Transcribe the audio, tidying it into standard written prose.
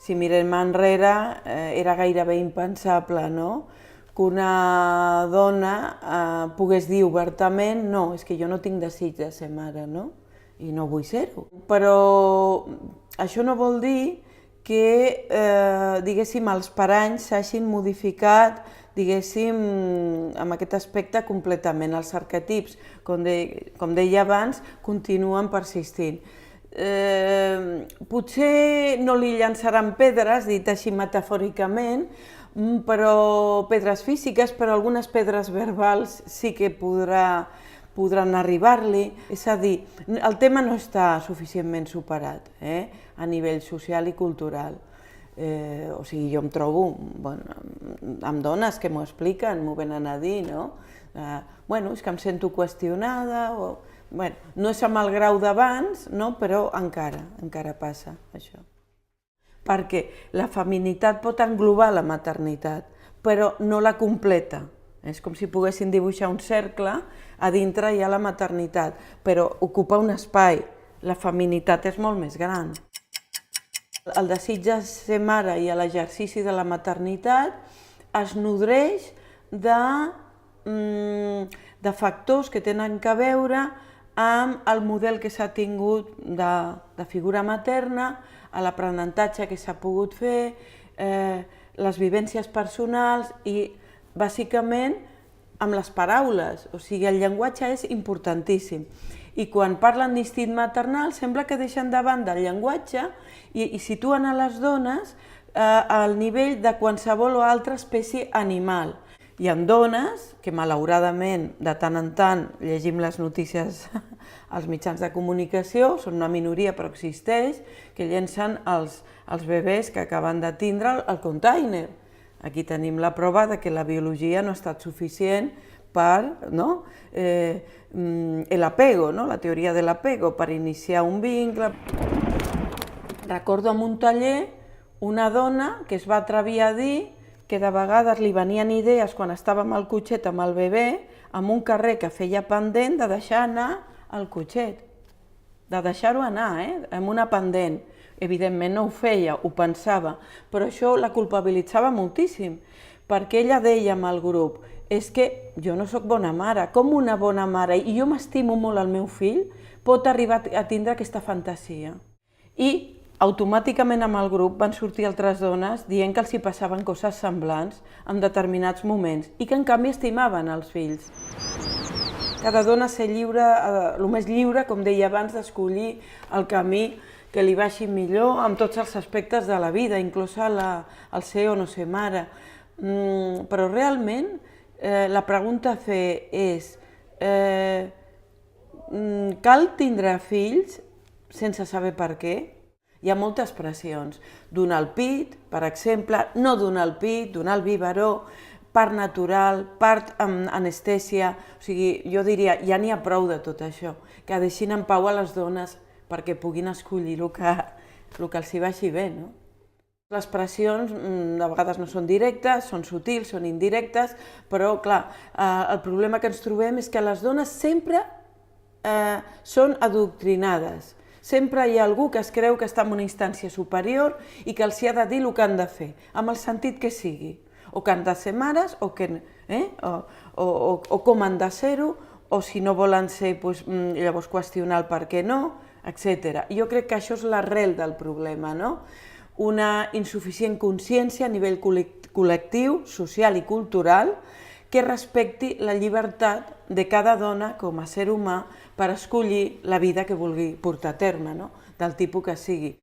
Si mirem enrere, era gairebé impensable, no?, que una dona pogués dir obertament no, és que jo no tinc desig de ser mare, no? I no vull ser-ho. Però això no vol dir que, diguéssim, els paranys s'hagin modificat, diguéssim, amb aquest aspecte completament. Els arquetips, com deia abans, continuen persistint. Potser no li llançaran pedres, dit així metafòricament, però pedres físiques, però algunes pedres verbals sí que podran arribar-li. És a dir, el tema no està suficientment superat a nivell social i cultural. O sigui, jo em trobo amb dones que m'ho expliquen, m'ho venen a dir, no? Bueno, és que em sento qüestionada, no és amb el grau d'abans, però encara passa això. Perquè la feminitat pot englobar la maternitat, però no la completa. És com si poguessin dibuixar un cercle, a dintre hi ha la maternitat, però ocupa un espai. La feminitat és molt més gran. El desig de ser mare i l'exercici de la maternitat es nodreix de factors que tenen a veure amb el model que s'ha tingut de figura materna, a l'aprenentatge que s'ha pogut fer, les vivències personals i, bàsicament, amb les paraules. O sigui, el llenguatge és importantíssim. I quan parlen d'instint maternal sembla que deixen de banda el llenguatge i situen a les dones al nivell de qualsevol altra espècie animal. Hi ha dones que, malauradament, de tant en tant llegim les notícies als mitjans de comunicació, són una minoria però existeix, que llencen els bebès que acaben de tindre al container. Aquí tenim la prova de que la biologia no ha estat suficient per l'apego, la teoria de l'apego, per iniciar un vincle. Recordo en un taller una dona que es va atrevir a dir que de vegades li venien idees quan estava amb el cotxet amb el bebè, amb un carrer que feia pendent, de deixar anar el cotxet, de deixar-ho anar, amb una pendent. Evidentment no ho feia, ho pensava, però això la culpabilitzava moltíssim, perquè ella deia amb el grup, és que jo no sóc bona mare, com una bona mare, i jo m'estimo molt el meu fill, pot arribar a tindre aquesta fantasia. I automàticament amb el grup van sortir altres dones dient que els hi passaven coses semblants en determinats moments i que en canvi estimaven els fills. Cada dona ser lliure, el més lliure, com deia abans, d'escollir el camí que li vagi millor amb tots els aspectes de la vida, inclús el ser o no ser mare. Però realment la pregunta a fer és cal tindre fills sense saber per què? Hi ha moltes pressions. Donar el pit, per exemple, no donar el pit, donar el biberó, part natural, part amb anestèsia. O sigui, jo diria, ja n'hi ha prou de tot això, que deixin en pau a les dones perquè puguin escollir el que els hi vagi bé, no? Les pressions de vegades no són directes, són sutils, són indirectes, però, clar, el problema que ens trobem és que les dones sempre són adoctrinades. Sempre hi ha algú que es creu que està en una instància superior i que els hi ha de dir el que han de fer, amb el sentit que sigui. O que han de ser mares, o com han de ser-ho, o si no volen ser, llavors qüestionar el per què no, etc. Jo crec que això és l'arrel del problema, no? Una insuficient consciència a nivell col·lectiu, social i cultural que respecti la llibertat de cada dona com a ser humà per escollir la vida que vulgui portar a terme, del tipus que sigui.